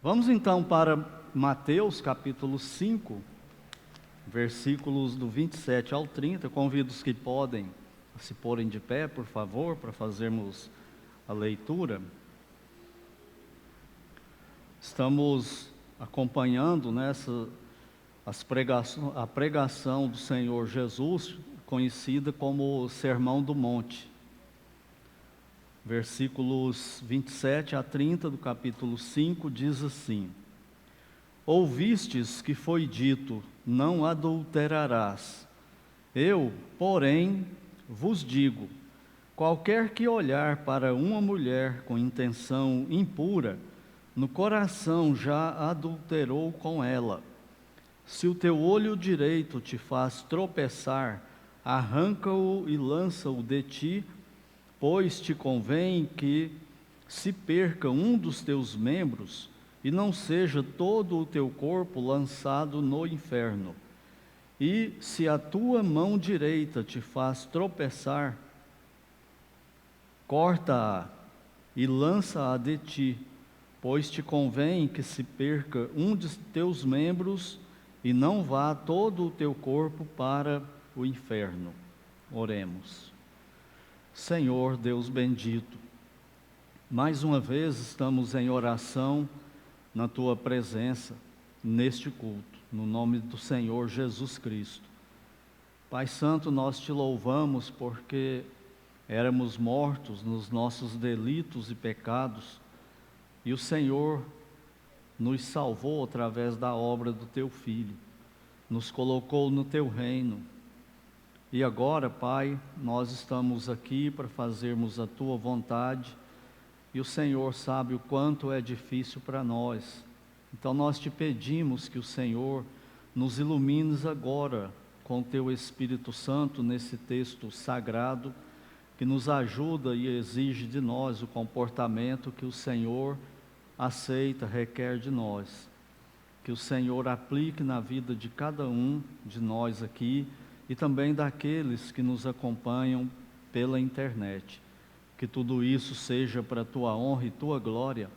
Vamos então para Mateus capítulo 5, versículos do 27 ao 30. Convido os que podem a se porem de pé, por favor, para fazermos a leitura. Estamos acompanhando a pregação do Senhor Jesus, conhecida como o Sermão do Monte. Versículos 27 a 30 do capítulo 5 diz assim: Ouvistes que foi dito, não adulterarás. Eu, porém, vos digo, qualquer que olhar para uma mulher com intenção impura, no coração já adulterou com ela. Se o teu olho direito te faz tropeçar, arranca-o e lança-o de ti, pois te convém que se perca um dos teus membros, e não seja todo o teu corpo lançado no inferno. E se a tua mão direita te faz tropeçar, corta-a e lança-a de ti, pois te convém que se perca um dos teus membros, e não vá todo o teu corpo para o inferno. Oremos. Senhor Deus bendito, mais uma vez estamos em oração na Tua presença, neste culto, no nome do Senhor Jesus Cristo. Pai Santo, nós Te louvamos porque éramos mortos nos nossos delitos e pecados, e o Senhor nos salvou através da obra do Teu Filho, nos colocou no Teu reino. E agora, Pai, nós estamos aqui para fazermos a Tua vontade, e o Senhor sabe o quanto é difícil para nós. Então nós Te pedimos que o Senhor nos ilumines agora com o Teu Espírito Santo nesse texto sagrado, que nos ajuda e exige de nós o comportamento que o Senhor aceita, requer de nós. Que o Senhor aplique na vida de cada um de nós aqui, e também daqueles que nos acompanham pela internet. Que tudo isso seja para a Tua honra e Tua glória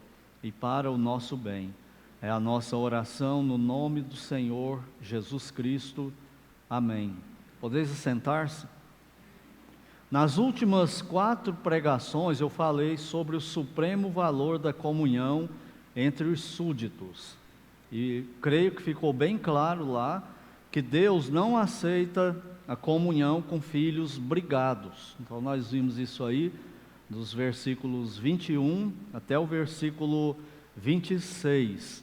e para o nosso bem. É a nossa oração no nome do Senhor Jesus Cristo. Amém. Podeis sentar-se? Nas últimas 4 pregações eu falei sobre o supremo valor da comunhão entre os súditos. E creio que ficou bem claro lá que Deus não aceita a comunhão com filhos brigados. Então nós vimos isso aí, dos versículos 21 até o versículo 26.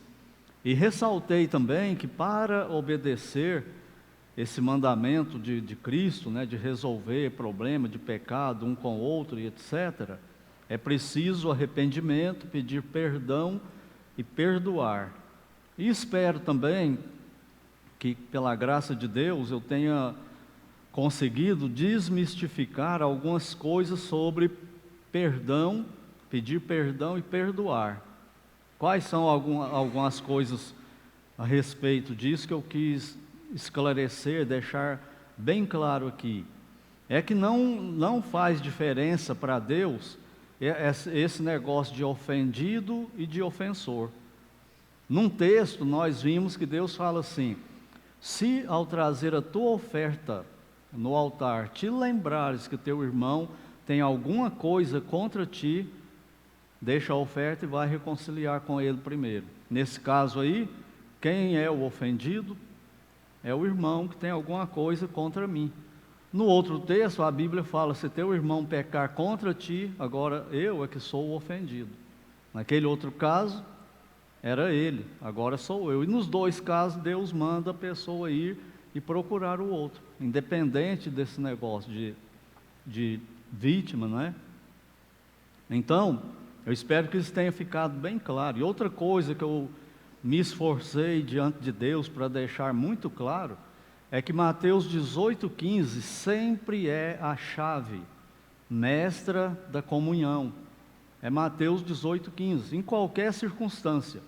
E ressaltei também que para obedecer esse mandamento de Cristo, de resolver problema de pecado um com o outro e etc., é preciso arrependimento, pedir perdão e perdoar. E espero também que pela graça de Deus eu tenha conseguido desmistificar algumas coisas sobre perdão, pedir perdão e perdoar. Quais são algumas coisas a respeito disso que eu quis esclarecer, deixar bem claro aqui? É que não faz diferença para Deus esse negócio de ofendido e de ofensor. Num texto nós vimos que Deus fala assim: se ao trazer a tua oferta no altar te lembrares que teu irmão tem alguma coisa contra ti, deixa a oferta e vai reconciliar com ele primeiro. Nesse caso aí, quem é o ofendido? É o irmão que tem alguma coisa contra mim. No outro texto a Bíblia fala: se teu irmão pecar contra ti, agora eu é que sou o ofendido. Naquele outro caso era ele, agora sou eu. E nos dois casos Deus manda a pessoa ir e procurar o outro, independente desse negócio de vítima, não é? Então, eu espero que isso tenha ficado bem claro. E outra coisa que eu me esforcei diante de Deus para deixar muito claro, é que Mateus 18,15 sempre é a chave mestra da comunhão. É Mateus 18,15, em qualquer circunstância.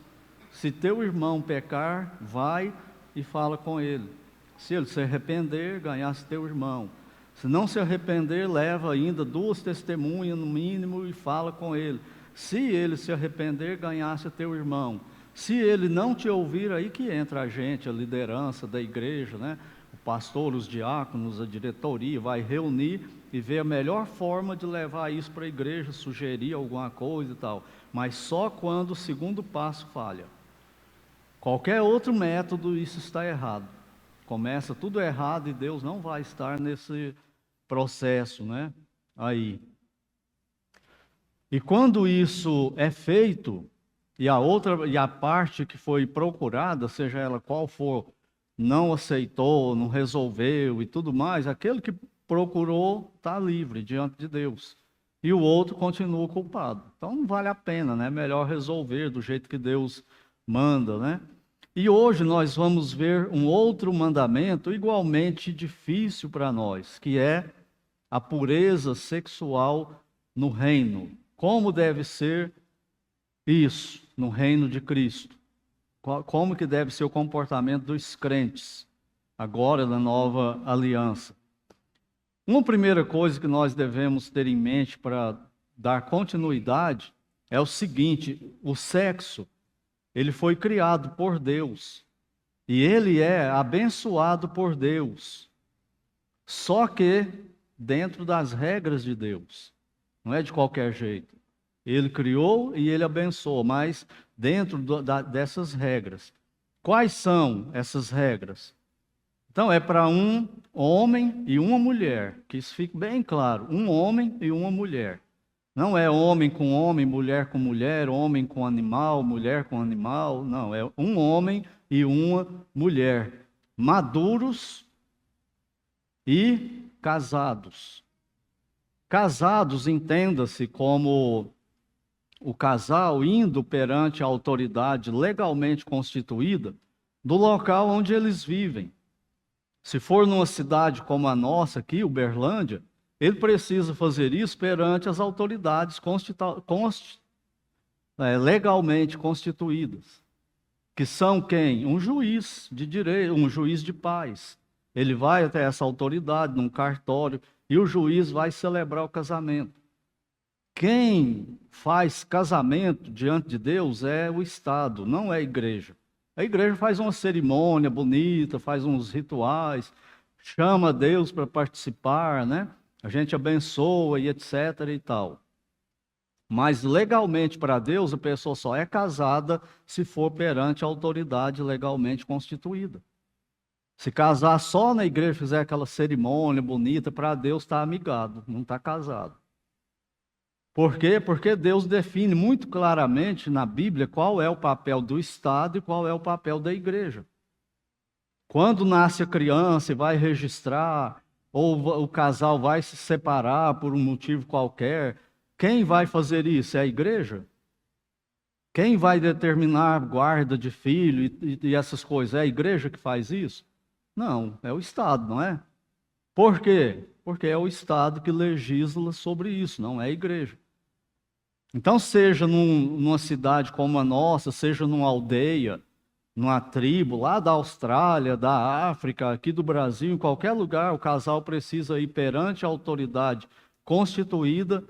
Se teu irmão pecar, vai e fala com ele. Se ele se arrepender, ganhasse teu irmão. Se não se arrepender, leva ainda 2 testemunhas no mínimo e fala com ele. Se ele se arrepender, ganhasse teu irmão. Se ele não te ouvir, aí que entra a gente, a liderança da igreja, né? O pastor, os diáconos, a diretoria, vai reunir e ver a melhor forma de levar isso para a igreja, sugerir alguma coisa e tal. Mas só quando o segundo passo falha. Qualquer outro método, isso está errado. Começa tudo errado e Deus não vai estar nesse processo, né? Aí. E quando isso é feito, e a parte que foi procurada, seja ela qual for, não aceitou, não resolveu e tudo mais, aquele que procurou está livre diante de Deus. E o outro continua culpado. Então não vale a pena, né? Melhor resolver do jeito que Deus manda, né? E hoje nós vamos ver um outro mandamento igualmente difícil para nós, que é a pureza sexual no reino. Como deve ser isso no reino de Cristo? Como que deve ser o comportamento dos crentes, agora na nova aliança? Uma primeira coisa que nós devemos ter em mente para dar continuidade é o seguinte: o sexo, ele foi criado por Deus e ele é abençoado por Deus, só que dentro das regras de Deus, não é de qualquer jeito. Ele criou e ele abençoou, mas dentro dessas regras. Quais são essas regras? Então, é para um homem e uma mulher, que isso fique bem claro, um homem e uma mulher. Não é homem com homem, mulher com mulher, homem com animal, mulher com animal, não, é um homem e uma mulher, maduros e casados. Casados, entenda-se como o casal indo perante a autoridade legalmente constituída do local onde eles vivem. Se for numa cidade como a nossa aqui, Uberlândia, ele precisa fazer isso perante as autoridades legalmente constituídas, que são quem? Um juiz de direito, um juiz de paz. Ele vai até essa autoridade, num cartório, e o juiz vai celebrar o casamento. Quem faz casamento diante de Deus é o Estado, não é a igreja. A igreja faz uma cerimônia bonita, faz uns rituais, chama Deus para participar, né? A gente abençoa e etc. e tal. Mas legalmente para Deus, a pessoa só é casada se for perante a autoridade legalmente constituída. Se casar só na igreja, fizer aquela cerimônia bonita, para Deus está amigado, não está casado. Por quê? Porque Deus define muito claramente na Bíblia qual é o papel do Estado e qual é o papel da igreja. Quando nasce a criança e vai registrar, ou o casal vai se separar por um motivo qualquer, quem vai fazer isso? É a igreja? Quem vai determinar guarda de filho e essas coisas? É a igreja que faz isso? Não, é o Estado, não é? Por quê? Porque é o Estado que legisla sobre isso, não é a igreja. Então, seja numa cidade como a nossa, seja numa aldeia, numa tribo lá da Austrália, da África, aqui do Brasil, em qualquer lugar, o casal precisa ir perante a autoridade constituída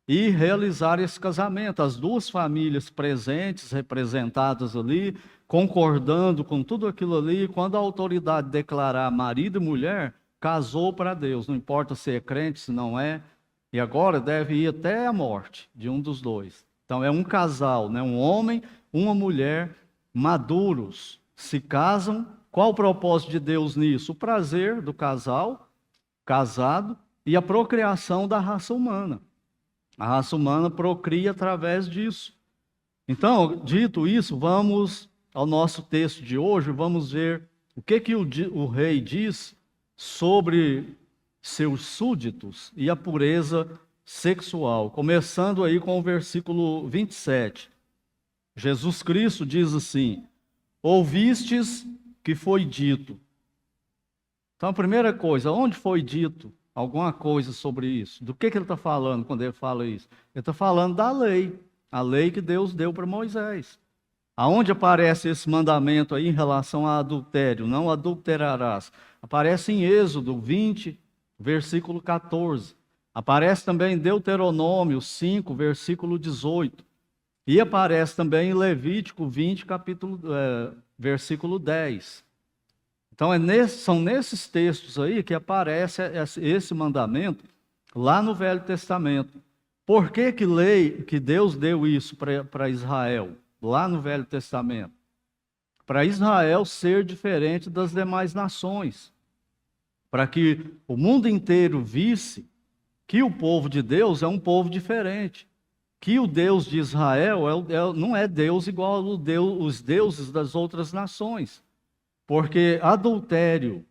e realizar esse casamento. As duas famílias presentes, representadas ali, concordando com tudo aquilo ali, quando a autoridade declarar marido e mulher, casou para Deus, não importa se é crente, se não é, e agora deve ir até a morte de um dos dois. Então é um casal, né? Um homem, uma mulher, maduros, se casam. Qual o propósito de Deus nisso? O prazer do casal, casado, e a procriação da raça humana. A raça humana procria através disso. Então, dito isso, vamos ao nosso texto de hoje, vamos ver o que o rei diz sobre seus súditos e a pureza sexual. Começando aí com o versículo 27. Jesus Cristo diz assim: ouvistes que foi dito. Então, a primeira coisa, onde foi dito alguma coisa sobre isso? Do que ele está falando quando ele fala isso? Ele está falando da lei, a lei que Deus deu para Moisés. Aonde aparece esse mandamento aí em relação a adultério? Não adulterarás. Aparece em Êxodo 20, versículo 14. Aparece também em Deuteronômio 5, versículo 18. E aparece também em Levítico 20, versículo 10. Então, são nesses textos aí que aparece esse mandamento lá no Velho Testamento. Por que que Deus deu isso para Israel, lá no Velho Testamento? Para Israel ser diferente das demais nações, para que o mundo inteiro visse que o povo de Deus é um povo diferente, que o Deus de Israel não é Deus igual os deuses das outras nações, porque adultério,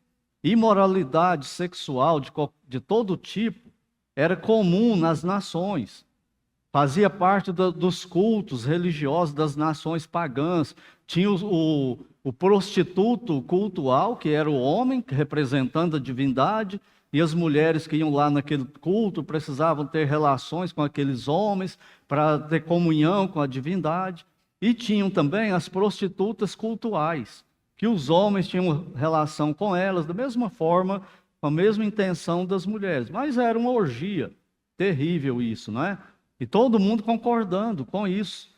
imoralidade sexual de todo tipo era comum nas nações. Fazia parte dos cultos religiosos das nações pagãs. Tinha o prostituto cultual, que era o homem, representando a divindade, e as mulheres que iam lá naquele culto precisavam ter relações com aqueles homens para ter comunhão com a divindade. E tinham também as prostitutas cultuais, que os homens tinham relação com elas, da mesma forma, com a mesma intenção das mulheres. Mas era uma orgia, terrível isso, não é? E todo mundo concordando com isso.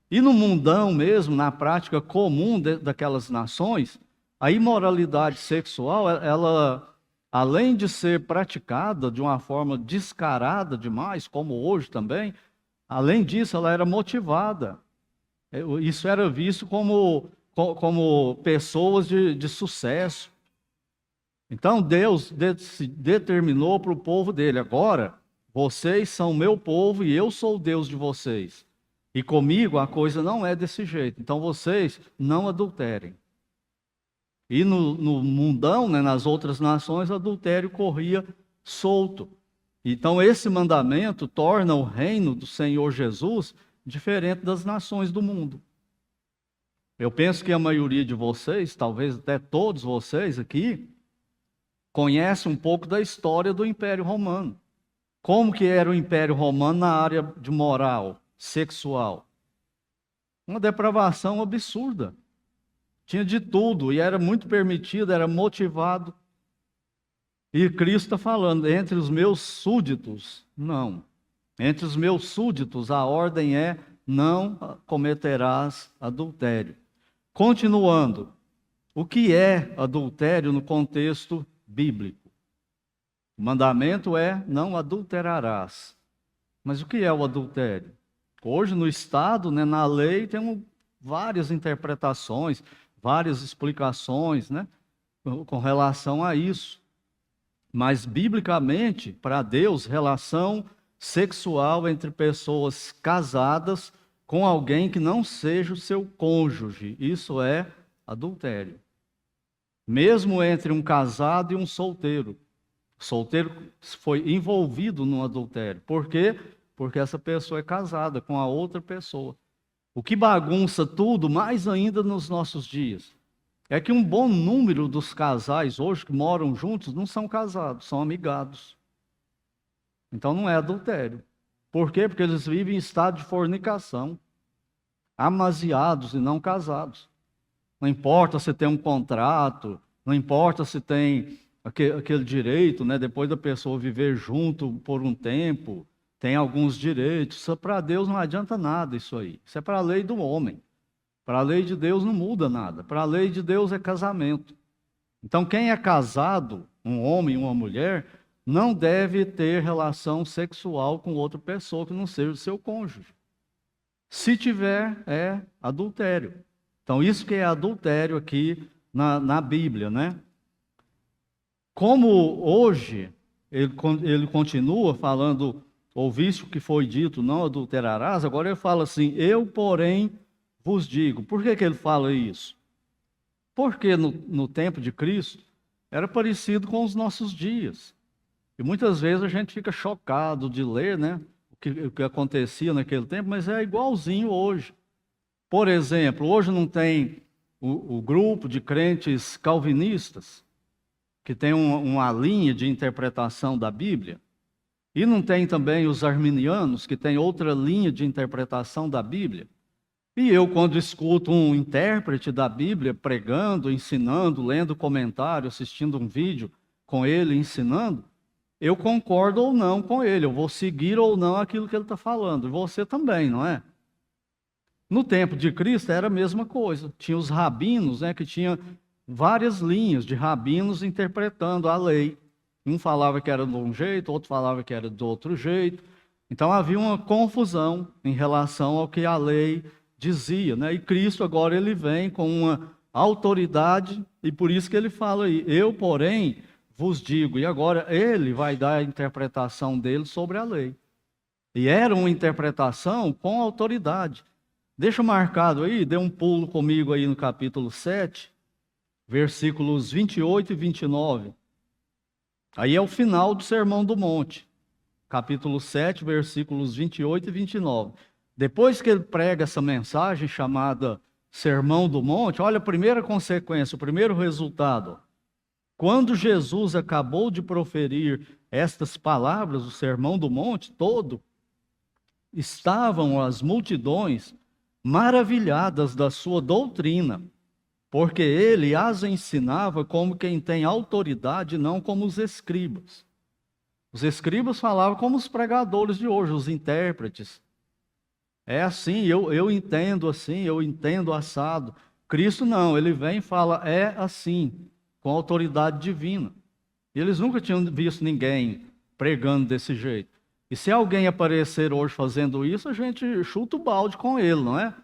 E no mundão mesmo, na prática comum daquelas nações, a imoralidade sexual, ela, além de ser praticada de uma forma descarada demais, como hoje também, além disso, ela era motivada. Isso era visto como pessoas de sucesso. Então Deus determinou para o povo dele: agora, vocês são meu povo e eu sou o Deus de vocês. E comigo a coisa não é desse jeito. Então vocês não adulterem. E no mundão, né, nas outras nações, o adultério corria solto. Então esse mandamento torna o reino do Senhor Jesus diferente das nações do mundo. Eu penso que a maioria de vocês, talvez até todos vocês aqui, conhece um pouco da história do Império Romano. Como que era o Império Romano na área de moral, sexual? Uma depravação absurda. Tinha de tudo e era muito permitido, era motivado. E Cristo está falando, entre os meus súditos, não. Entre os meus súditos, a ordem é: não cometerás adultério. Continuando, o que é adultério no contexto bíblico? O mandamento é: não adulterarás. Mas o que é o adultério? Hoje no Estado, né, na lei, tem várias interpretações, várias explicações, né, com relação a isso. Mas biblicamente, para Deus, relação sexual entre pessoas casadas com alguém que não seja o seu cônjuge, isso é adultério. Mesmo entre um casado e um solteiro. O solteiro foi envolvido no adultério. Por quê? Porque essa pessoa é casada com a outra pessoa. O que bagunça tudo, mais ainda nos nossos dias, é que um bom número dos casais hoje que moram juntos não são casados, são amigados. Então não é adultério. Por quê? Porque eles vivem em estado de fornicação, amasiados e não casados. Não importa se tem um contrato, não importa se tem aquele direito, né, depois da pessoa viver junto por um tempo, tem alguns direitos. Isso para Deus não adianta nada isso aí. Isso é para a lei do homem. Para a lei de Deus não muda nada. Para a lei de Deus é casamento. Então quem é casado, um homem e uma mulher, não deve ter relação sexual com outra pessoa que não seja o seu cônjuge. Se tiver, é adultério. Então isso que é adultério aqui na Bíblia, né? Como hoje ele continua falando: ouviste o que foi dito, não adulterarás. Agora ele fala assim: eu, porém, vos digo. Por que ele fala isso? Porque no tempo de Cristo era parecido com os nossos dias. E muitas vezes a gente fica chocado de ler, né, o que acontecia naquele tempo, mas é igualzinho hoje. Por exemplo, hoje não tem o grupo de crentes calvinistas, que tem uma linha de interpretação da Bíblia, e não tem também os arminianos, que tem outra linha de interpretação da Bíblia. E eu, quando escuto um intérprete da Bíblia pregando, ensinando, lendo comentário, assistindo um vídeo com ele ensinando, eu concordo ou não com ele, eu vou seguir ou não aquilo que ele está falando. E você também, não é? No tempo de Cristo era a mesma coisa. Tinha os rabinos, né, que tinha várias linhas de rabinos interpretando a lei. Um falava que era de um jeito, outro falava que era de outro jeito. Então havia uma confusão em relação ao que a lei dizia, né? E Cristo agora ele vem com uma autoridade e por isso que ele fala aí, eu, porém, vos digo. E agora ele vai dar a interpretação dele sobre a lei. E era uma interpretação com autoridade. Deixa marcado aí, dê um pulo comigo aí no capítulo 7, versículos 28 e 29. Aí é o final do Sermão do Monte. Capítulo 7, versículos 28 e 29. Depois que ele prega essa mensagem chamada Sermão do Monte, olha a primeira consequência, o primeiro resultado. Quando Jesus acabou de proferir estas palavras, o Sermão do Monte todo, estavam as multidões maravilhadas da sua doutrina, porque ele as ensinava como quem tem autoridade, não como os escribas. Os escribas falavam como os pregadores de hoje, os intérpretes. É assim, eu entendo assim, eu entendo assado. Cristo não, ele vem e fala, é assim, com autoridade divina. E eles nunca tinham visto ninguém pregando desse jeito. E se alguém aparecer hoje fazendo isso, a gente chuta o balde com ele, não é?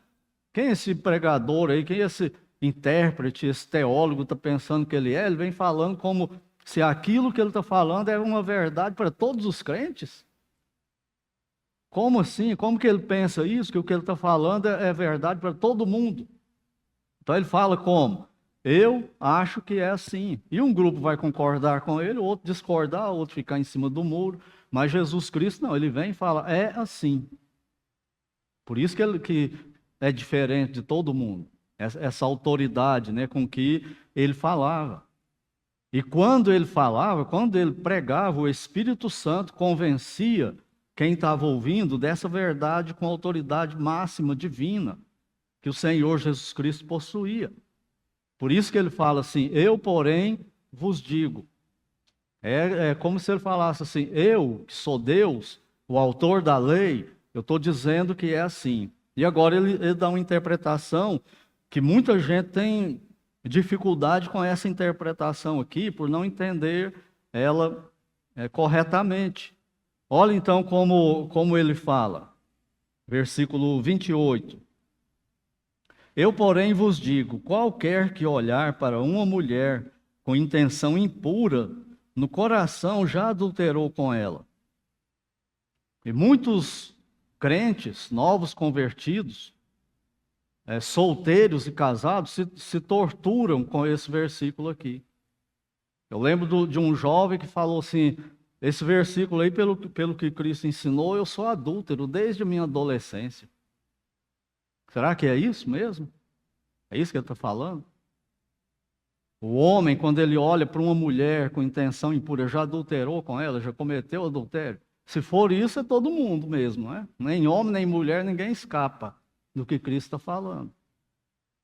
Quem é esse pregador aí, quem é esse intérprete, esse teólogo está pensando que ele é? Ele vem falando como se aquilo que ele está falando é uma verdade para todos os crentes. Como assim? Como que ele pensa isso? Que o que ele está falando é verdade para todo mundo. Então ele fala como? Eu acho que é assim. E um grupo vai concordar com ele, o outro discordar, o outro ficar em cima do muro. Mas Jesus Cristo não, ele vem e fala, é assim. Por isso que é diferente de todo mundo. Essa autoridade, né, com que ele falava. E quando ele falava, quando ele pregava, o Espírito Santo convencia quem estava ouvindo dessa verdade com autoridade máxima divina que o Senhor Jesus Cristo possuía. Por isso que ele fala assim, eu, porém, vos digo. É como se ele falasse assim, eu, que sou Deus, o autor da lei, eu estou dizendo que é assim. E agora ele dá uma interpretação que muita gente tem dificuldade com essa interpretação aqui, por não entender ela corretamente. Olha então como ele fala, versículo 28. Eu, porém, vos digo, qualquer que olhar para uma mulher com intenção impura, no coração já adulterou com ela. E muitos crentes, novos convertidos, solteiros e casados, se torturam com esse versículo aqui. Eu lembro de um jovem que falou assim, esse versículo aí, pelo que Cristo ensinou, eu sou adúltero desde a minha adolescência. Será que é isso mesmo? É isso que ele está falando? O homem, quando ele olha para uma mulher com intenção impura, já adulterou com ela, já cometeu adultério? Se for isso, é todo mundo mesmo, não é? Nem homem, nem mulher, ninguém escapa do que Cristo está falando.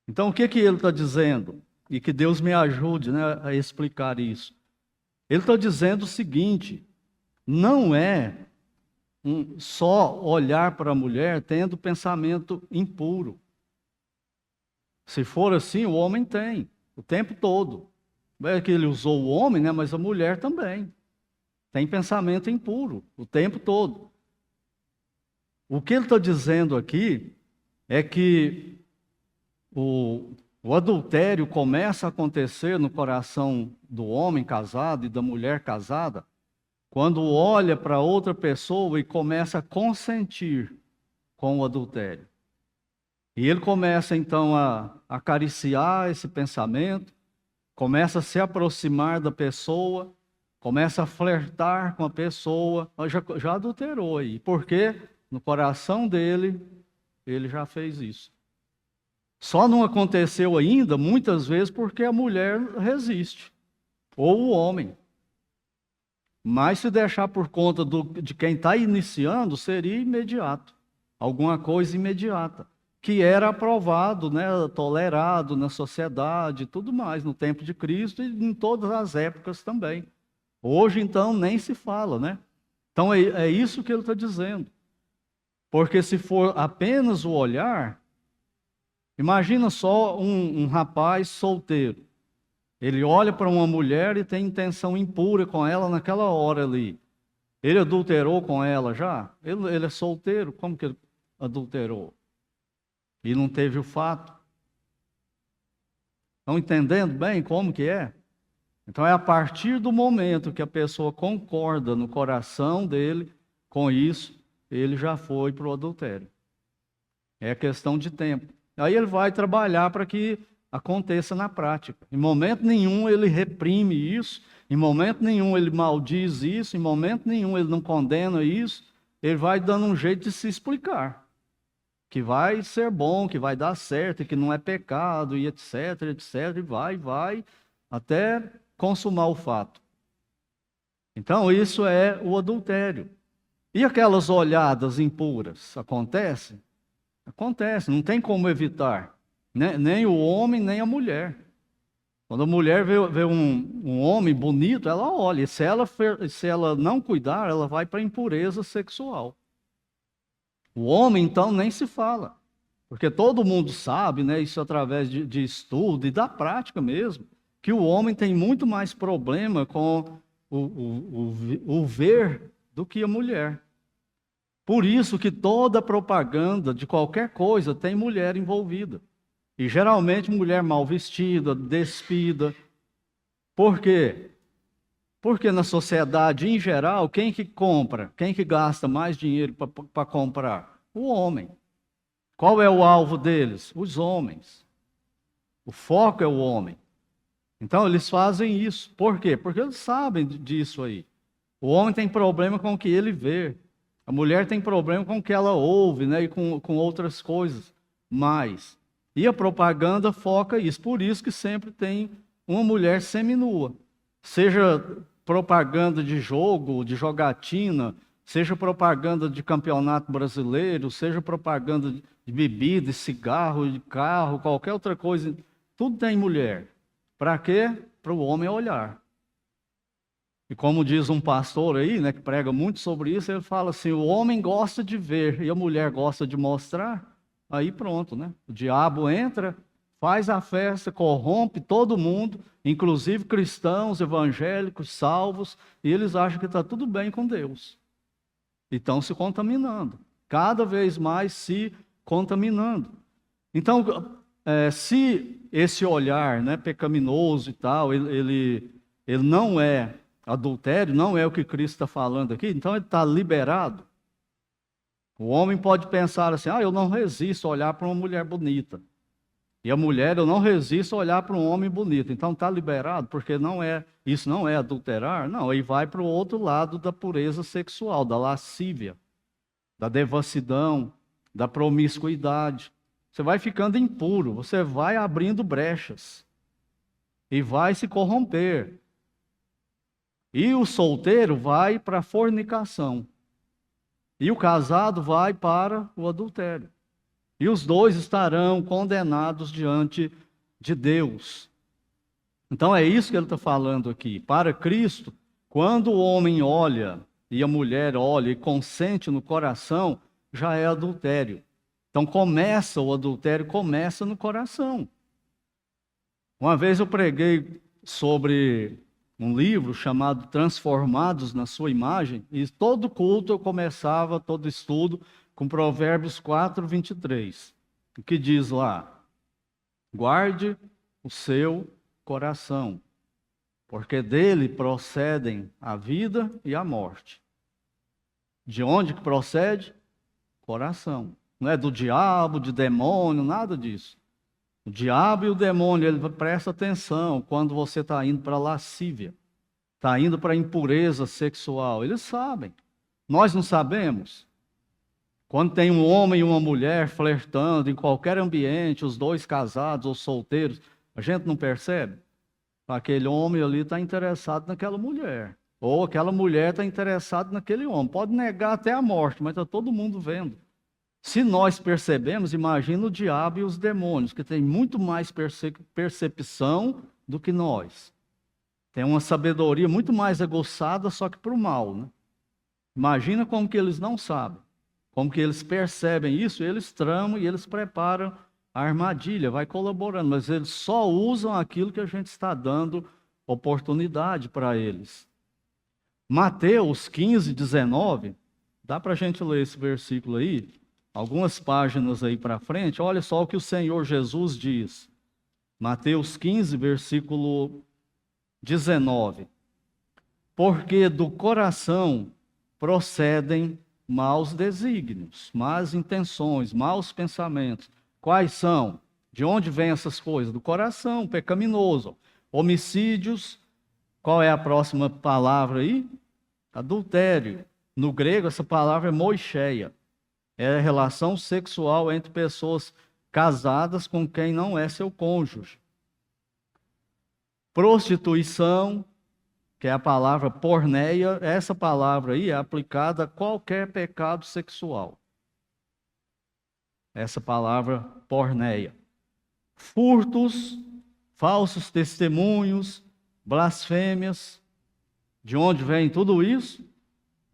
Então, o que ele está dizendo? E que Deus me ajude, né, a explicar isso. Ele está dizendo o seguinte, não é só olhar para a mulher tendo pensamento impuro. Se for assim, o homem tem, o tempo todo. É que ele usou o homem, né, mas a mulher também. Tem pensamento impuro, o tempo todo. O que ele está dizendo aqui é que o adultério começa a acontecer no coração do homem casado e da mulher casada quando olha para outra pessoa e começa a consentir com o adultério. E ele começa então a acariciar esse pensamento, começa a se aproximar da pessoa, começa a flertar com a pessoa, já adulterou aí, porque no coração dele, ele já fez isso. Só não aconteceu ainda, muitas vezes, porque a mulher resiste, ou o homem. Mas se deixar por conta de quem está iniciando, seria imediato, alguma coisa imediata, que era aprovado, né, tolerado na sociedade e tudo mais, no tempo de Cristo e em todas as épocas também. Hoje, então, nem se fala, né? Então, é isso que ele está dizendo. Porque se for apenas o olhar, Imagina só um rapaz solteiro. Ele olha para uma mulher e tem intenção impura com ela naquela hora ali. Ele adulterou com ela já? Ele é solteiro, como que ele adulterou? E não teve o fato. Estão entendendo bem como que é? Então é a partir do momento que a pessoa concorda no coração dele com isso, ele já foi para o adultério. É questão de tempo. Aí ele vai trabalhar para que aconteça na prática. Em momento nenhum ele reprime isso, em momento nenhum ele maldiz isso, em momento nenhum ele não condena isso, ele vai dando um jeito de se explicar. Que vai ser bom, que vai dar certo, que não é pecado, e etc, etc, e vai, até consumar o fato. Então, isso é o adultério. E aquelas olhadas impuras, acontecem? Acontece, não tem como evitar. Nem o homem, nem a mulher. Quando a mulher vê um homem bonito, ela olha. E se ela não cuidar, ela vai para a impureza sexual. O homem, então, nem se fala. Porque todo mundo sabe, né, isso através de estudo e da prática mesmo, que o homem tem muito mais problema com o ver do que a mulher. Por isso que toda propaganda de qualquer coisa tem mulher envolvida. E geralmente mulher mal vestida, despida. Por quê? Porque na sociedade em geral, quem que compra? Quem que gasta mais dinheiro para comprar? O homem. Qual é o alvo deles? Os homens. O foco é o homem. Então eles fazem isso. Por quê? Porque eles sabem disso aí. O homem tem problema com o que ele vê. A mulher tem problema com o que ela ouve, né? E com outras coisas mais. E a propaganda foca isso. Por isso que sempre tem uma mulher seminua. Seja propaganda de jogo, de jogatina, seja propaganda de campeonato brasileiro, seja propaganda de bebida, de cigarro, de carro, qualquer outra coisa. Tudo tem mulher. Para quê? Para o homem olhar. E como diz um pastor aí, né, que prega muito sobre isso, ele fala assim, o homem gosta de ver e a mulher gosta de mostrar. Aí pronto, né? O diabo entra, faz a festa, corrompe todo mundo, inclusive cristãos, evangélicos, salvos, e eles acham que está tudo bem com Deus. E estão se contaminando, cada vez mais se contaminando. Então, se esse olhar, né, pecaminoso e tal, ele não é adultério, não é o que Cristo está falando aqui, então ele está liberado. O homem pode pensar assim, eu não resisto a olhar para uma mulher bonita. E a mulher, eu não resisto a olhar para um homem bonito. Então está liberado, porque isso não é adulterar. Não, aí vai para o outro lado da pureza sexual, da lascívia, da devassidão, da promiscuidade. Você vai ficando impuro, você vai abrindo brechas e vai se corromper. E o solteiro vai para a fornicação. E o casado vai para o adultério. E os dois estarão condenados diante de Deus. Então é isso que ele está falando aqui. Para Cristo, quando o homem olha e a mulher olha e consente no coração, já é adultério. Então o adultério começa no coração. Uma vez eu preguei sobre um livro chamado Transformados na Sua Imagem, e todo culto eu começava, todo estudo, com Provérbios 4, 23, que diz lá, guarde o seu coração, porque dele procedem a vida e a morte. De onde que procede? Coração. Não é do diabo, de demônio, nada disso. O diabo e o demônio, ele presta atenção quando você está indo para a lascívia, está indo para a impureza sexual. Eles sabem. Nós não sabemos. Quando tem um homem e uma mulher flertando em qualquer ambiente, os dois casados ou solteiros, a gente não percebe? Aquele homem ali está interessado naquela mulher. Ou aquela mulher está interessada naquele homem. Pode negar até a morte, mas está todo mundo vendo. Se nós percebemos, imagina o diabo e os demônios, que têm muito mais percepção do que nós. Tem uma sabedoria muito mais aguçada, só que para o mal, né? Imagina como que eles não sabem. Como que eles percebem isso, eles tramam e eles preparam a armadilha, vai colaborando, mas eles só usam aquilo que a gente está dando oportunidade para eles. Mateus 15, 19, dá para a gente ler esse versículo aí? Algumas páginas aí para frente, olha só o que o Senhor Jesus diz. Mateus 15, versículo 19. Porque do coração procedem maus desígnios, más intenções, maus pensamentos. Quais são? De onde vêm essas coisas? Do coração, pecaminoso. Homicídios, qual é a próxima palavra aí? Adultério. No grego, essa palavra é moicheia. É a relação sexual entre pessoas casadas com quem não é seu cônjuge. Prostituição, que é a palavra porneia, essa palavra aí é aplicada a qualquer pecado sexual. Essa palavra porneia. Furtos, falsos testemunhos, blasfêmias. De onde vem tudo isso?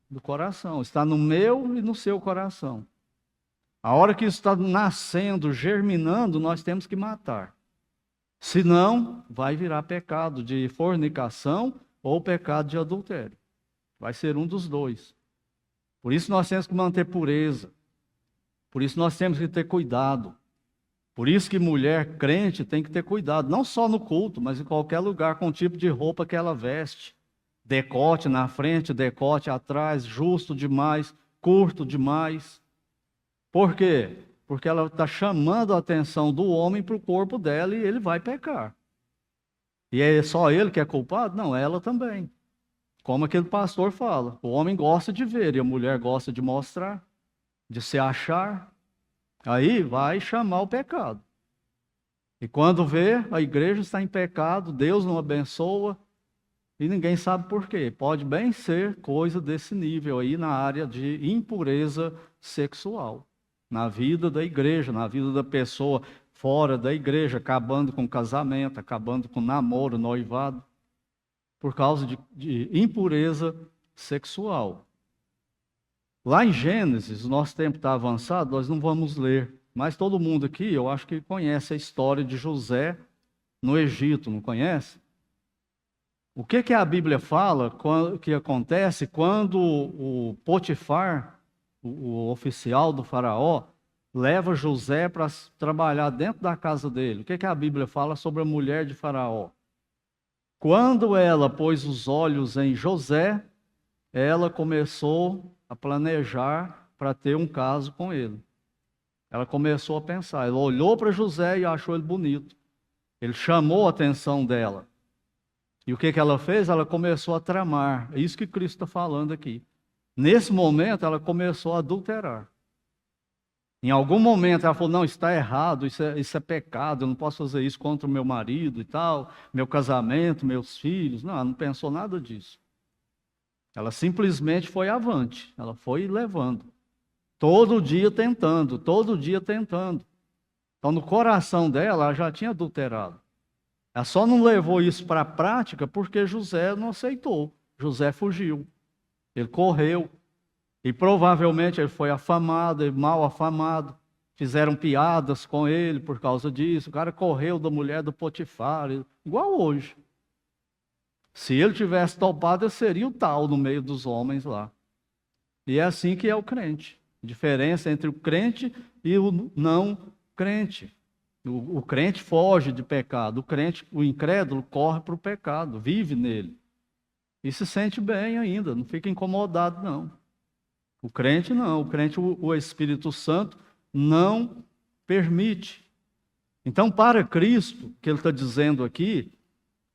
Do coração. Está no meu e no seu coração. A hora que isso está nascendo, germinando, nós temos que matar. Senão, vai virar pecado de fornicação ou pecado de adultério. Vai ser um dos dois. Por isso nós temos que manter pureza. Por isso nós temos que ter cuidado. Por isso que mulher crente tem que ter cuidado, não só no culto, mas em qualquer lugar com o tipo de roupa que ela veste. Decote na frente, decote atrás, justo demais, curto demais. Por quê? Porque ela está chamando a atenção do homem para o corpo dela e ele vai pecar. E é só ele que é culpado? Não, ela também. Como aquele pastor fala, o homem gosta de ver e a mulher gosta de mostrar, de se achar. Aí vai chamar o pecado. E quando vê, a igreja está em pecado, Deus não abençoa e ninguém sabe por quê. Pode bem ser coisa desse nível aí na área de impureza sexual. Na vida da igreja, na vida da pessoa fora da igreja, acabando com o casamento, acabando com o namoro, noivado, por causa de impureza sexual. Lá em Gênesis, o nosso tempo está avançado, nós não vamos ler, mas todo mundo aqui, eu acho que conhece a história de José no Egito, não conhece? O que a Bíblia fala que acontece quando o Potifar, o oficial do faraó, leva José para trabalhar dentro da casa dele? O que a Bíblia fala sobre a mulher de faraó? Quando ela pôs os olhos em José, ela começou a planejar para ter um caso com ele. Ela começou a pensar, ela olhou para José e achou ele bonito. Ele chamou a atenção dela. E o que ela fez? Ela começou a tramar. É isso que Cristo está falando aqui. Nesse momento, ela começou a adulterar. Em algum momento, ela falou, não, isso está errado, isso é pecado, eu não posso fazer isso contra o meu marido e tal, meu casamento, meus filhos. Não, ela não pensou nada disso. Ela simplesmente foi avante, ela foi levando. Todo dia tentando, todo dia tentando. Então, no coração dela, ela já tinha adulterado. Ela só não levou isso para a prática porque José não aceitou. José fugiu. Ele correu. E provavelmente ele foi afamado, mal afamado. Fizeram piadas com ele por causa disso. O cara correu da mulher do Potifar, igual hoje. Se ele tivesse topado, ele seria o tal no meio dos homens lá. E é assim que é o crente. A diferença entre o crente e o não crente. O crente foge de pecado. O incrédulo corre para o pecado, vive nele. E se sente bem ainda, não fica incomodado, não. O crente não. O crente, o Espírito Santo não permite. Então, para Cristo, o que ele está dizendo aqui,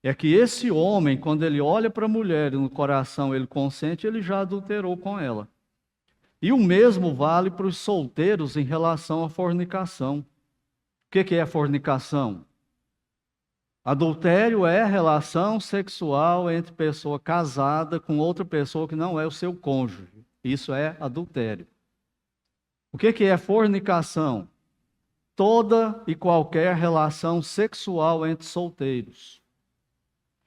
é que esse homem, quando ele olha para a mulher e no coração ele consente, ele já adulterou com ela. E o mesmo vale para os solteiros em relação à fornicação. O que é fornicação? Adultério é relação sexual entre pessoa casada com outra pessoa que não é o seu cônjuge. Isso é adultério. O que é fornicação? Toda e qualquer relação sexual entre solteiros.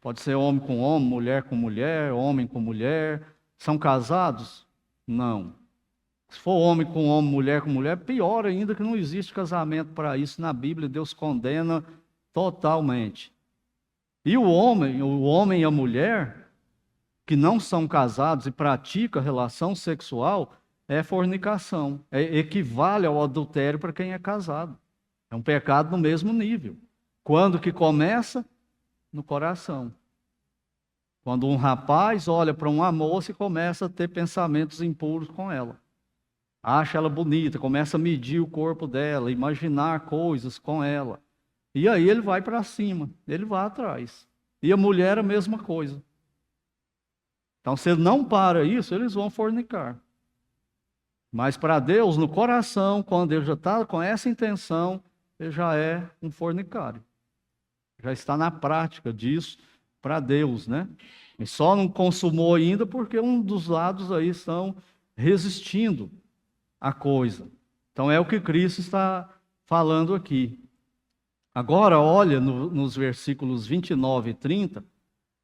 Pode ser homem com homem, mulher com mulher, homem com mulher. São casados? Não. Se for homem com homem, mulher com mulher, pior ainda que não existe casamento para isso na Bíblia, Deus condena totalmente. E o homem e a mulher que não são casados e praticam relação sexual, é fornicação, equivale ao adultério para quem é casado. É um pecado no mesmo nível. Quando que começa? No coração. Quando um rapaz olha para uma moça e começa a ter pensamentos impuros com ela. Acha ela bonita, começa a medir o corpo dela, imaginar coisas com ela. E aí ele vai para cima, ele vai atrás. E a mulher a mesma coisa. Então, se ele não para isso, eles vão fornicar. Mas para Deus, no coração, quando ele já está com essa intenção, ele já é um fornicário. Já está na prática disso para Deus, né? E só não consumou ainda porque um dos lados aí estão resistindo à coisa. Então é o que Cristo está falando aqui. Agora, olha nos versículos 29 e 30,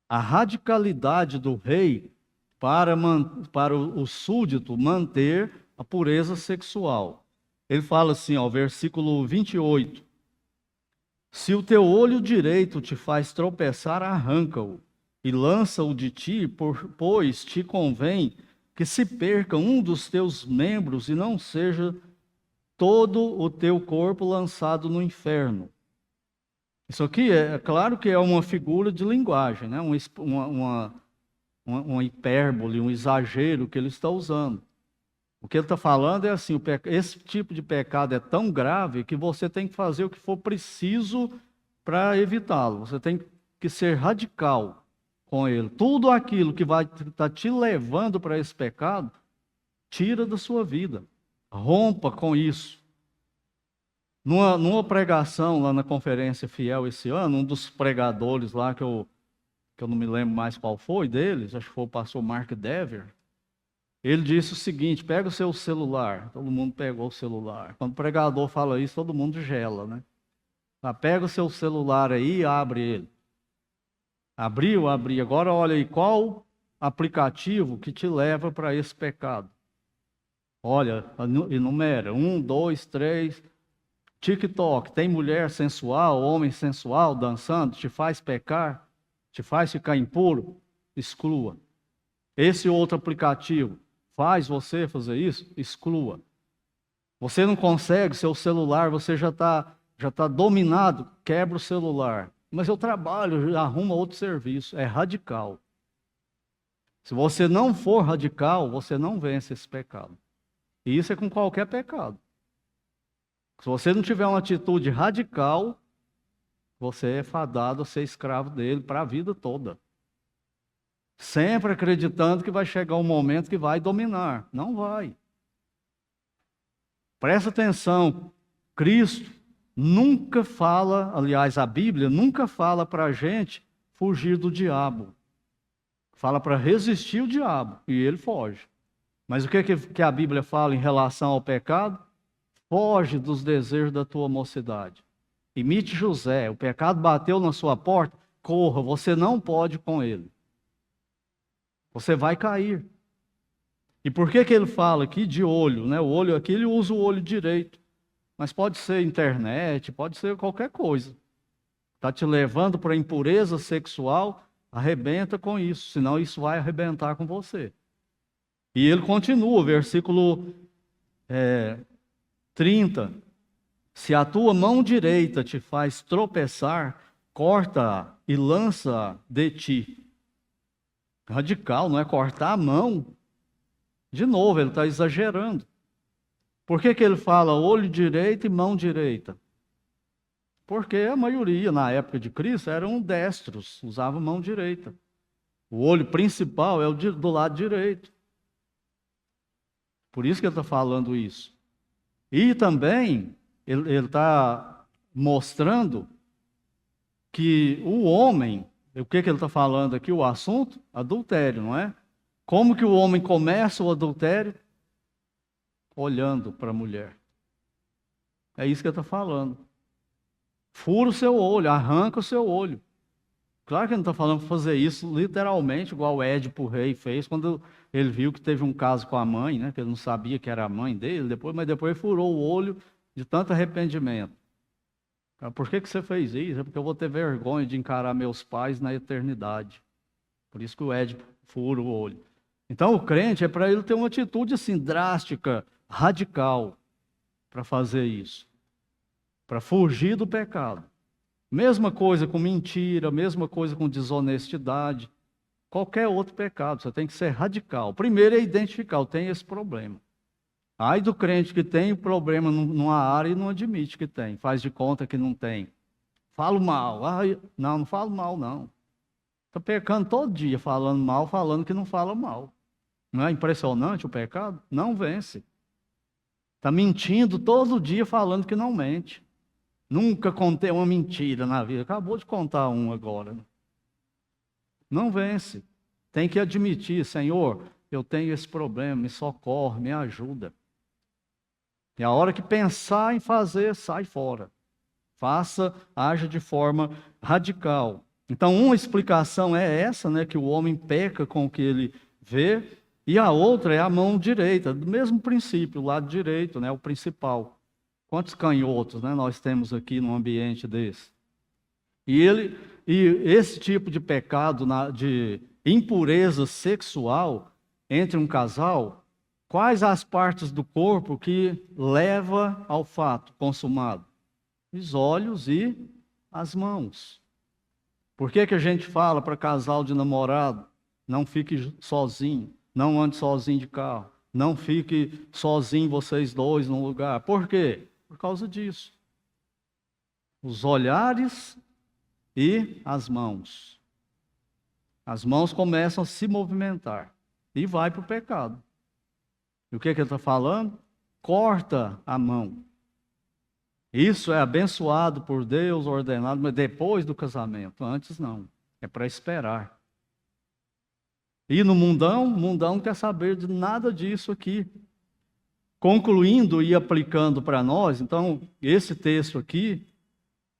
a radicalidade do rei para o súdito manter a pureza sexual. Ele fala assim, ó, versículo 28. Se o teu olho direito te faz tropeçar, arranca-o e lança-o de ti, pois te convém que se perca um dos teus membros e não seja todo o teu corpo lançado no inferno. Isso aqui é claro que é uma figura de linguagem, né? Uma hipérbole, um exagero que ele está usando. O que ele está falando é assim, esse tipo de pecado é tão grave que você tem que fazer o que for preciso para evitá-lo. Você tem que ser radical com ele. Tudo aquilo que vai estar te levando para esse pecado, tira da sua vida. Rompa com isso. Numa pregação lá na Conferência Fiel esse ano, um dos pregadores lá, que eu não me lembro mais qual foi deles, acho que foi o pastor Mark Dever, ele disse o seguinte: pega o seu celular. Todo mundo pegou o celular. Quando o pregador fala isso, todo mundo gela, né? Pega o seu celular aí e abre ele. Abriu, abri. Agora olha aí, qual aplicativo que te leva para esse pecado? Olha, enumera. 1, 2, 3. TikTok, tem mulher sensual, homem sensual dançando, te faz pecar, te faz ficar impuro? Exclua. Esse outro aplicativo faz você fazer isso? Exclua. Você não consegue, seu celular, você já tá dominado, quebra o celular. Mas eu trabalho, arruma outro serviço. É radical. Se você não for radical, você não vence esse pecado. E isso é com qualquer pecado. Se você não tiver uma atitude radical, você é fadado a ser escravo dele para a vida toda. Sempre acreditando que vai chegar um momento que vai dominar. Não vai. Presta atenção, Cristo nunca fala, aliás, a Bíblia nunca fala para a gente fugir do diabo. Fala para resistir o diabo e ele foge. Mas o que a Bíblia fala em relação ao pecado? Foge dos desejos da tua mocidade. Imite José, o pecado bateu na sua porta, corra, você não pode com ele. Você vai cair. E por que ele fala aqui de olho, né? O olho aqui, ele usa o olho direito. Mas pode ser internet, pode ser qualquer coisa. Está te levando para a impureza sexual, arrebenta com isso, senão isso vai arrebentar com você. E ele continua, versículo 30. Se a tua mão direita te faz tropeçar, corta-a e lança de ti. Radical, não é cortar a mão. De novo, ele está exagerando. Por que ele fala olho direito e mão direita? Porque a maioria, na época de Cristo, eram destros, usavam mão direita. O olho principal é o do lado direito. Por isso que ele está falando isso. E também, ele está mostrando que o homem, o que ele está falando aqui, o assunto? Adultério, não é? Como que o homem começa o adultério? Olhando para a mulher. É isso que ele está falando. Fura o seu olho, arranca o seu olho. Claro que ele não está falando para fazer isso literalmente, igual o Édipo Rei fez quando ele viu que teve um caso com a mãe, né? Que ele não sabia que era a mãe dele, mas depois furou o olho de tanto arrependimento. Por que você fez isso? É porque eu vou ter vergonha de encarar meus pais na eternidade. Por isso que o Édipo fura o olho. Então o crente é para ele ter uma atitude assim drástica, radical, para fazer isso, para fugir do pecado. Mesma coisa com mentira, mesma coisa com desonestidade, qualquer outro pecado, você tem que ser radical. Primeiro é identificar, eu tenho esse problema. Ai do crente que tem problema numa área e não admite que tem, faz de conta que não tem. Falo mal, não falo mal não. Está pecando todo dia, falando mal, falando que não fala mal. Não é impressionante o pecado? Não vence. Está mentindo todo dia, falando que não mente. Nunca contei uma mentira na vida. Acabou de contar um agora. Não vence. Tem que admitir, Senhor, eu tenho esse problema, me socorre, me ajuda. E a hora que pensar em fazer, sai fora. Faça, haja de forma radical. Então, uma explicação é essa, né, que o homem peca com o que ele vê, e a outra é a mão direita, do mesmo princípio, o lado direito, né, o principal. Quantos canhotos, né, nós temos aqui num ambiente desse? E esse tipo de pecado, de impureza sexual entre um casal, quais as partes do corpo que leva ao fato consumado? Os olhos e as mãos. Por que a gente fala para casal de namorado, não fique sozinho, não ande sozinho de carro, não fique sozinho vocês dois num lugar? Por quê? Por causa disso. Os olhares e as mãos. As mãos começam a se movimentar e vai para o pecado. E o que ele está falando? Corta a mão. Isso é abençoado por Deus, ordenado, mas depois do casamento. Antes não. É para esperar. E no mundão, o mundão não quer saber de nada disso aqui. Concluindo e aplicando para nós, então, esse texto aqui,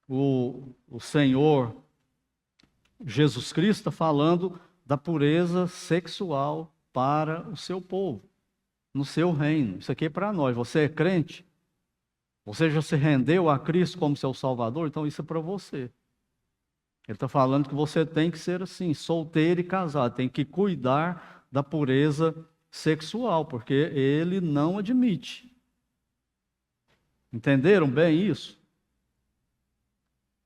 o Senhor Jesus Cristo está falando da pureza sexual para o seu povo, no seu reino. Isso aqui é para nós. Você é crente? Você já se rendeu a Cristo como seu Salvador? Então isso é para você. Ele está falando que você tem que ser assim, solteiro e casado, tem que cuidar da pureza sexual, porque ele não admite. Entenderam bem isso?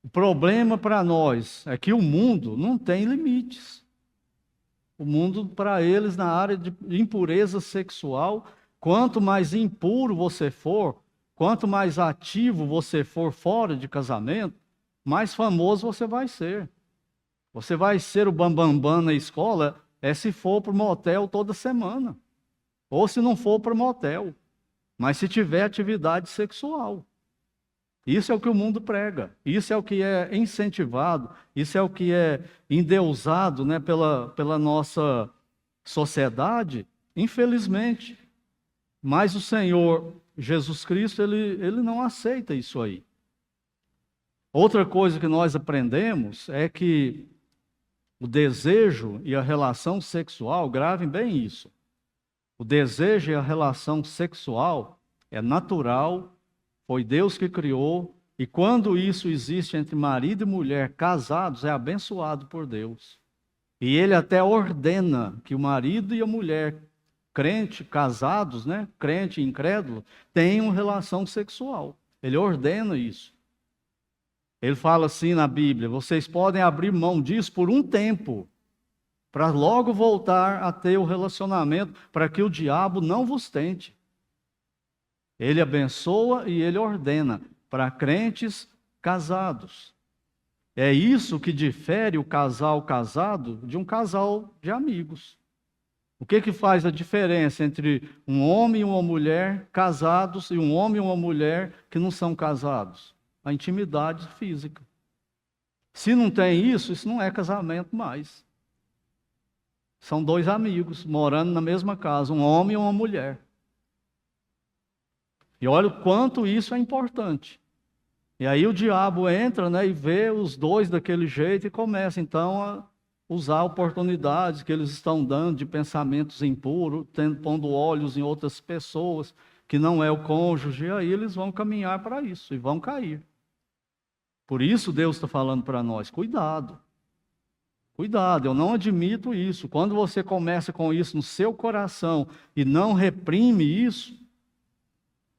O problema para nós é que o mundo não tem limites. O mundo, para eles, na área de impureza sexual, quanto mais impuro você for, quanto mais ativo você for fora de casamento, mais famoso você vai ser. Você vai ser o bambambam na escola, se for para o motel toda semana. Ou se não for para o motel. Mas se tiver atividade sexual. Isso é o que o mundo prega. Isso é o que é incentivado. Isso é o que é endeusado, né, pela nossa sociedade. Infelizmente. Mas o Senhor Jesus Cristo, ele não aceita isso aí. Outra coisa que nós aprendemos é que o desejo e a relação sexual, gravem bem isso. O desejo e a relação sexual é natural, foi Deus que criou, e quando isso existe entre marido e mulher casados, é abençoado por Deus. E ele até ordena que o marido e a mulher crente, casados, né, crente e incrédulo, tenham relação sexual. Ele ordena isso. Ele fala assim na Bíblia: vocês podem abrir mão disso por um tempo, para logo voltar a ter o relacionamento, para que o diabo não vos tente. Ele abençoa e ele ordena para crentes casados. É isso que difere o casal casado de um casal de amigos. O que faz a diferença entre um homem e uma mulher casados e um homem e uma mulher que não são casados? A intimidade física. Se não tem isso, isso não é casamento mais. São dois amigos morando na mesma casa, um homem e uma mulher. E olha o quanto isso é importante. E aí o diabo entra, né, e vê os dois daquele jeito e começa então a usar oportunidades que eles estão dando de pensamentos impuros, pondo olhos em outras pessoas que não é o cônjuge, e aí eles vão caminhar para isso e vão cair. Por isso Deus está falando para nós, cuidado. Cuidado, eu não admito isso. Quando você começa com isso no seu coração e não reprime isso,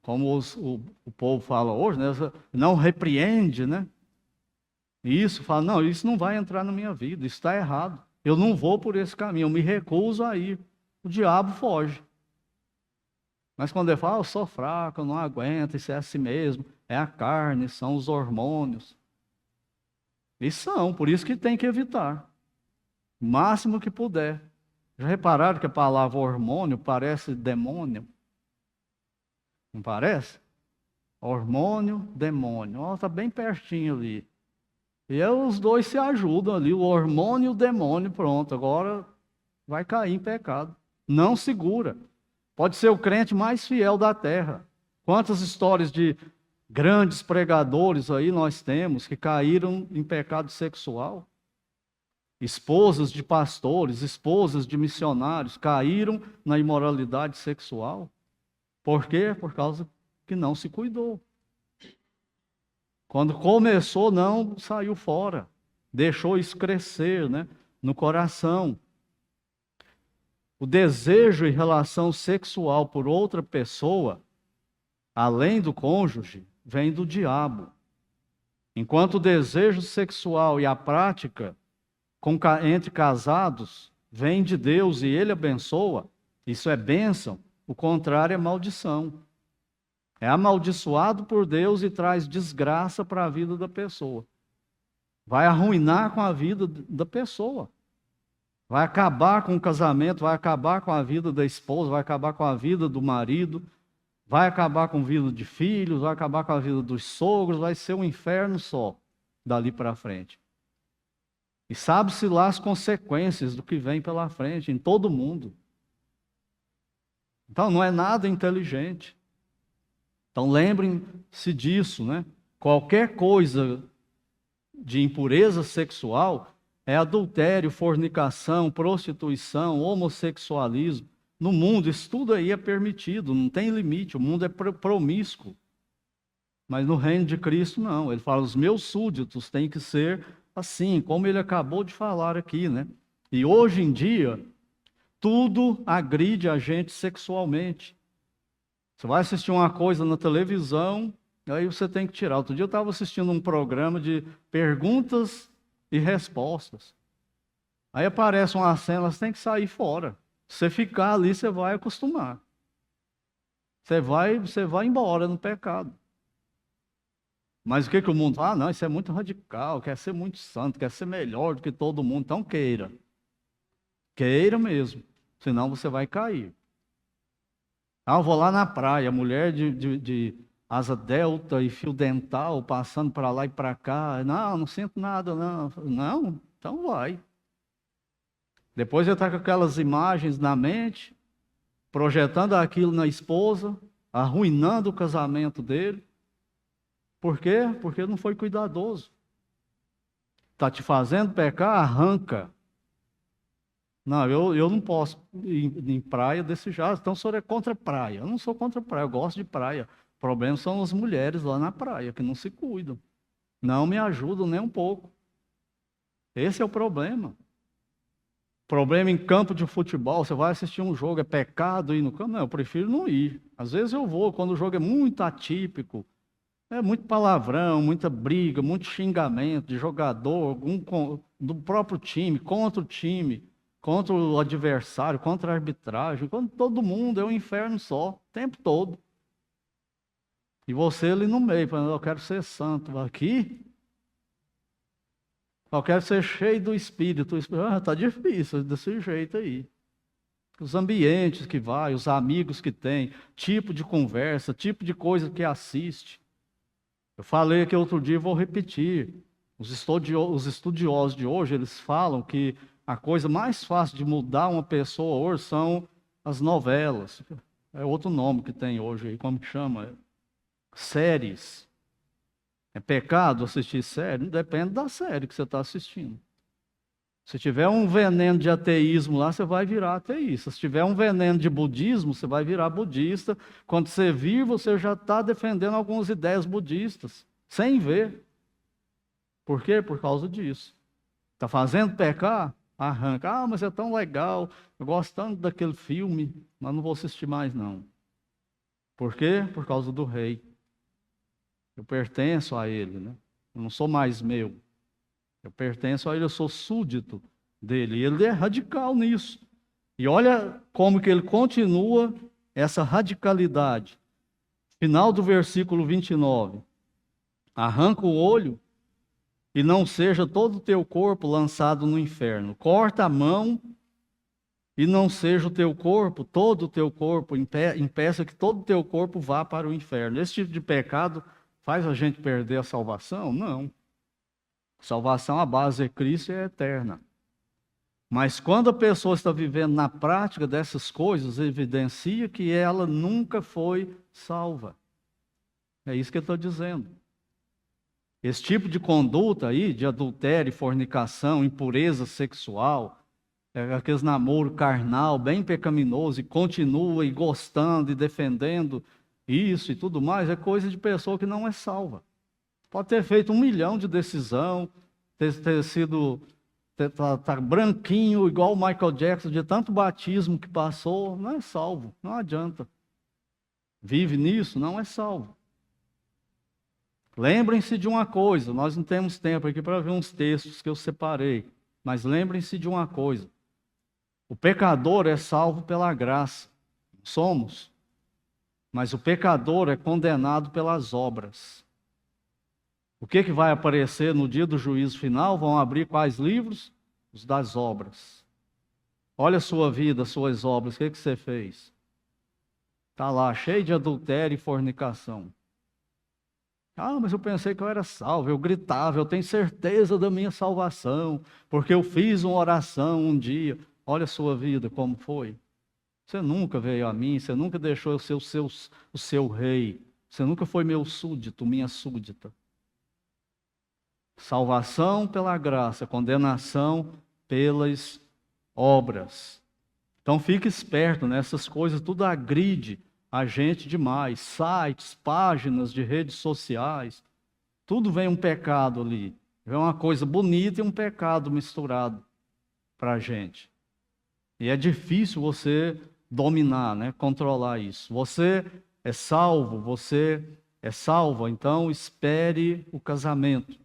como o povo fala hoje, né? Não repreende, né? Isso, fala, não, isso não vai entrar na minha vida, isso está errado. Eu não vou por esse caminho, eu me recuso a ir. O diabo foge. Mas quando ele fala, eu sou fraco, eu não aguento, isso é assim mesmo, é a carne, são os hormônios. E são, por isso que tem que evitar. O máximo que puder. Já repararam que a palavra hormônio parece demônio? Não parece? Hormônio, demônio. Está bem pertinho ali. E aí os dois se ajudam ali, o hormônio e o demônio, pronto. Agora vai cair em pecado. Não segura. Pode ser o crente mais fiel da terra. Quantas histórias de grandes pregadores aí nós temos que caíram em pecado sexual? Esposas de pastores, esposas de missionários caíram na imoralidade sexual. Por quê? Por causa que não se cuidou. Quando começou, não saiu fora. Deixou isso crescer, né, no coração. O desejo em relação sexual por outra pessoa, além do cônjuge, vem do diabo. Enquanto o desejo sexual e a prática entre casados vem de Deus e Ele abençoa, isso é bênção, o contrário é maldição. É amaldiçoado por Deus e traz desgraça para a vida da pessoa. Vai arruinar com a vida da pessoa. Vai acabar com o casamento, vai acabar com a vida da esposa, vai acabar com a vida do marido, vai acabar com a vida de filhos, vai acabar com a vida dos sogros, vai ser um inferno só dali para frente. E sabe-se lá as consequências do que vem pela frente, em todo mundo. Então não é nada inteligente. Então lembrem-se disso, né? Qualquer coisa de impureza sexual é adultério, fornicação, prostituição, homossexualismo. No mundo, isso tudo aí é permitido, não tem limite, o mundo é promíscuo. Mas no reino de Cristo, não. Ele fala, os meus súditos têm que ser assim, como ele acabou de falar aqui, né? E hoje em dia, tudo agride a gente sexualmente. Você vai assistir uma coisa na televisão, aí você tem que tirar. Outro dia eu estava assistindo um programa de perguntas e respostas. Aí aparece uma cena, você tem que sair fora. Se você ficar ali, você vai acostumar. Você vai embora no pecado. Mas o que o mundo fala? Ah, não, isso é muito radical, quer ser muito santo, quer ser melhor do que todo mundo. Então queira. Queira mesmo, senão você vai cair. Ah, eu vou lá na praia, mulher de asa delta e fio dental, passando para lá e para cá. Não sinto nada, não. Não, então vai. Depois ele está com aquelas imagens na mente, projetando aquilo na esposa, arruinando o casamento dele. Por quê? Porque não foi cuidadoso. Está te fazendo pecar, arranca. Não, eu não posso ir em praia desse jeito. Então o senhor é contra a praia. Eu não sou contra a praia, eu gosto de praia. O problema são as mulheres lá na praia, que não se cuidam. Não me ajudam nem um pouco. Esse é o problema. Problema em campo de futebol, você vai assistir um jogo, é pecado ir no campo? Não, eu prefiro não ir. Às vezes eu vou, quando o jogo é muito atípico, é muito palavrão, muita briga, muito xingamento de jogador, do próprio time, contra o adversário, contra a arbitragem, contra todo mundo, é um inferno só, o tempo todo. E você ali no meio, falando, eu quero ser santo aqui, eu quero ser cheio do Espírito. Está difícil desse jeito aí. Os ambientes que vai, os amigos que tem, tipo de conversa, tipo de coisa que assiste. Eu falei aqui outro dia e vou repetir. Os estudiosos de hoje, eles falam que a coisa mais fácil de mudar uma pessoa hoje são as novelas. É outro nome que tem hoje aí, como que chama? Séries. É pecado assistir série? Depende da série que você está assistindo. Se tiver um veneno de ateísmo lá, você vai virar ateísta. Se tiver um veneno de budismo, você vai virar budista. Quando você vir, você já está defendendo algumas ideias budistas, sem ver. Por quê? Por causa disso. Está fazendo pecar? Arranca. Ah, mas é tão legal, eu gosto tanto daquele filme, mas não vou assistir mais não. Por quê? Por causa do rei. Eu pertenço a ele, né? Eu não sou mais meu. Eu pertenço a ele, eu sou súdito dele. E ele é radical nisso. E olha como que ele continua essa radicalidade. Final do versículo 29. Arranca o olho e não seja todo o teu corpo lançado no inferno. Corta a mão e não seja o teu corpo, todo o teu corpo, impeça que todo o teu corpo vá para o inferno. Esse tipo de pecado faz a gente perder a salvação? Não. Salvação, a base é Cristo e é eterna. Mas quando a pessoa está vivendo na prática dessas coisas, evidencia que ela nunca foi salva. É isso que eu estou dizendo. Esse tipo de conduta aí, de adultério, fornicação, impureza sexual, aqueles namoro carnal, bem pecaminoso, e continua e gostando e defendendo isso e tudo mais, é coisa de pessoa que não é salva. Pode ter feito 1 milhão de decisão, ter sido tá branquinho, igual o Michael Jackson, de tanto batismo que passou, não é salvo, não adianta. Vive nisso, não é salvo. Lembrem-se de uma coisa, nós não temos tempo aqui para ver uns textos que eu separei, mas lembrem-se de uma coisa. O pecador é salvo pela graça, somos, mas o pecador é condenado pelas obras. O que vai aparecer no dia do juízo final? Vão abrir quais livros? Os das obras. Olha a sua vida, as suas obras, o que você fez? Está lá, cheio de adultério e fornicação. Ah, mas eu pensei que eu era salvo, eu gritava, eu tenho certeza da minha salvação, porque eu fiz uma oração um dia. Olha a sua vida, como foi. Você nunca veio a mim, você nunca deixou eu ser o seu rei, você nunca foi meu súdito, minha súdita. Salvação pela graça, condenação pelas obras. Então fique esperto, né? Essas coisas tudo agride a gente demais. Sites, páginas de redes sociais, tudo vem um pecado ali. Vem uma coisa bonita e um pecado misturado para a gente. E é difícil você dominar, né? Controlar isso. Você é salvo, você é salva, então espere o casamento.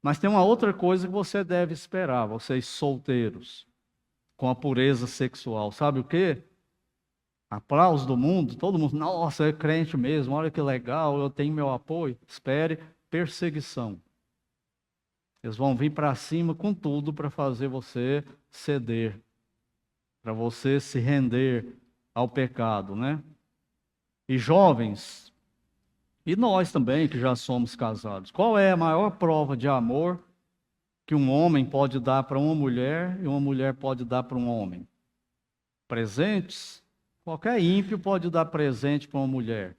Mas tem uma outra coisa que você deve esperar, vocês solteiros, com a pureza sexual. Sabe o quê? Aplausos do mundo, todo mundo, nossa, é crente mesmo, olha que legal, eu tenho meu apoio. Espere perseguição. Eles vão vir para cima com tudo para fazer você ceder, para você se render ao pecado, né? E jovens, e nós também que já somos casados, qual é a maior prova de amor que um homem pode dar para uma mulher e uma mulher pode dar para um homem? Presentes? Qualquer ímpio pode dar presente para uma mulher.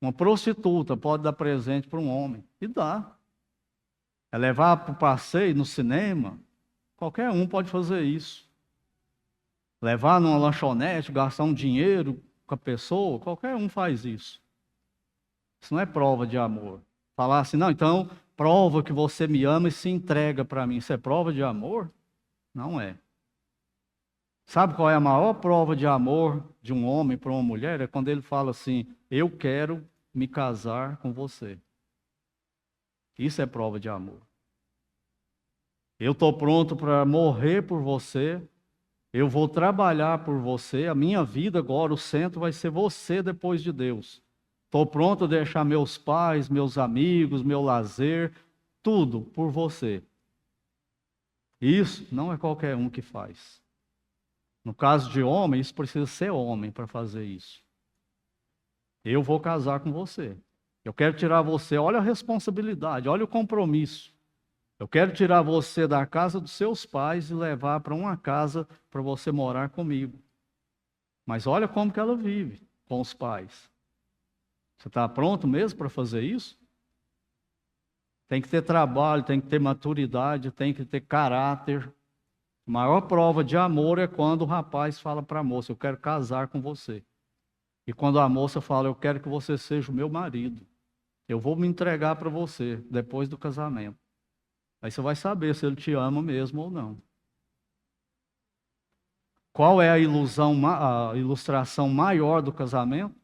Uma prostituta pode dar presente para um homem. E dá. É levar para o passeio no cinema? Qualquer um pode fazer isso. Levar numa lanchonete, gastar um dinheiro com a pessoa? Qualquer um faz isso. Isso não é prova de amor. Falar assim, não, então prova que você me ama e se entrega para mim. Isso é prova de amor? Não é. Sabe qual é a maior prova de amor de um homem para uma mulher? É quando ele fala assim, eu quero me casar com você. Isso é prova de amor. Eu estou pronto para morrer por você, eu vou trabalhar por você, a minha vida agora, o centro vai ser você depois de Deus. Estou pronto a deixar meus pais, meus amigos, meu lazer, tudo por você. Isso não é qualquer um que faz. No caso de homem, isso precisa ser homem para fazer isso. Eu vou casar com você. Eu quero tirar você, olha a responsabilidade, olha o compromisso. Eu quero tirar você da casa dos seus pais e levar para uma casa para você morar comigo. Mas olha como que ela vive com os pais. Você está pronto mesmo para fazer isso? Tem que ter trabalho, tem que ter maturidade, tem que ter caráter. A maior prova de amor é quando o rapaz fala para a moça, eu quero casar com você. E quando a moça fala, eu quero que você seja o meu marido. Eu vou me entregar para você depois do casamento. Aí você vai saber se ele te ama mesmo ou não. Qual é a ilustração maior do casamento?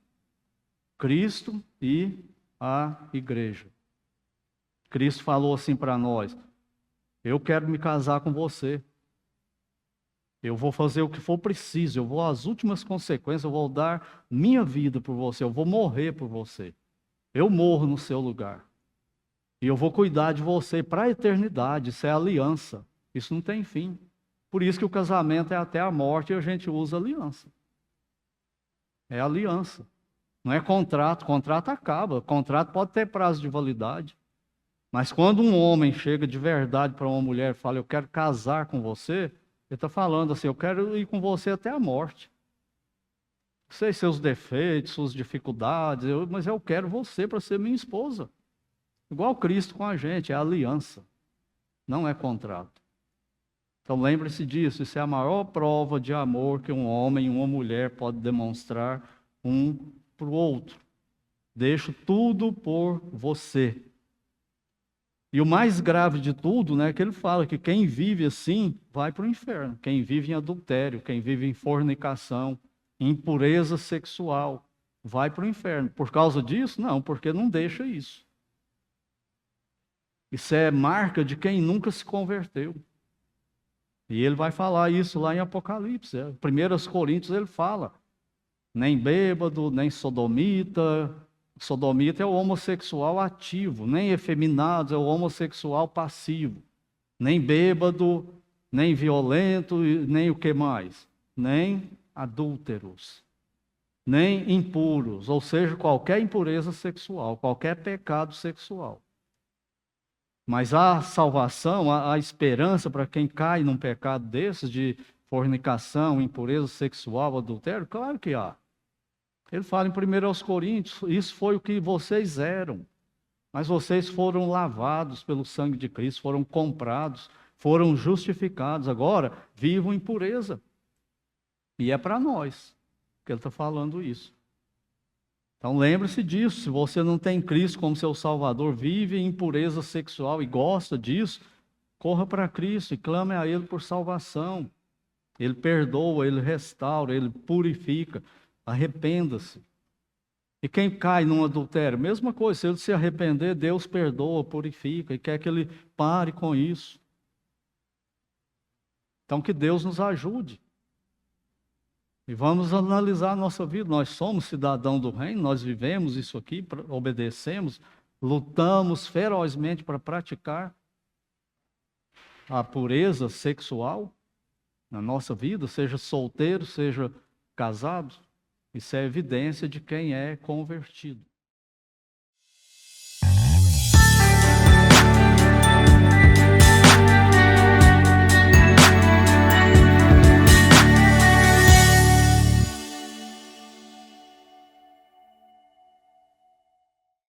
Cristo e a igreja. Cristo falou assim para nós: eu quero me casar com você. Eu vou fazer o que for preciso, eu vou às últimas consequências, eu vou dar minha vida por você, eu vou morrer por você. Eu morro no seu lugar. E eu vou cuidar de você para a eternidade, isso é aliança. Isso não tem fim. Por isso que o casamento é até a morte e a gente usa aliança. É aliança. Não é contrato, contrato acaba. Contrato pode ter prazo de validade. Mas quando um homem chega de verdade para uma mulher e fala, eu quero casar com você, ele está falando assim, eu quero ir com você até a morte. Sei seus defeitos, suas dificuldades, mas eu quero você para ser minha esposa. Igual Cristo com a gente, é aliança, não é contrato. Então lembre-se disso, isso é a maior prova de amor que um homem e uma mulher podem demonstrar um para o outro. Deixo tudo por você. E o mais grave de tudo, né, é que ele fala que quem vive assim vai para o inferno. Quem vive em adultério, quem vive em fornicação, em impureza sexual, vai para o inferno. Por causa disso? Não, porque não deixa isso. Isso é marca de quem nunca se converteu. E ele vai falar isso lá em Apocalipse. 1 Coríntios ele fala, nem bêbado, nem sodomita. Sodomita é o homossexual ativo, nem efeminado é o homossexual passivo. Nem bêbado, nem violento, nem o que mais? Nem adúlteros, nem impuros, ou seja, qualquer impureza sexual, qualquer pecado sexual. Mas a salvação, a esperança para quem cai num pecado desses, de fornicação, impureza sexual, adultério, claro que há. Ele fala em 1 Coríntios, isso foi o que vocês eram, mas vocês foram lavados pelo sangue de Cristo, foram comprados, foram justificados, agora vivam em pureza. E é para nós que ele está falando isso. Então lembre-se disso, se você não tem Cristo como seu Salvador, vive em impureza sexual e gosta disso, corra para Cristo e clame a Ele por salvação. Ele perdoa, Ele restaura, Ele purifica, arrependa-se. E quem cai num adultério, mesma coisa, se ele se arrepender, Deus perdoa, purifica e quer que ele pare com isso. Então que Deus nos ajude. E vamos analisar a nossa vida. Nós somos cidadãos do reino, nós vivemos isso aqui, obedecemos, lutamos ferozmente para praticar a pureza sexual na nossa vida, seja solteiro, seja casado. Isso é evidência de quem é convertido.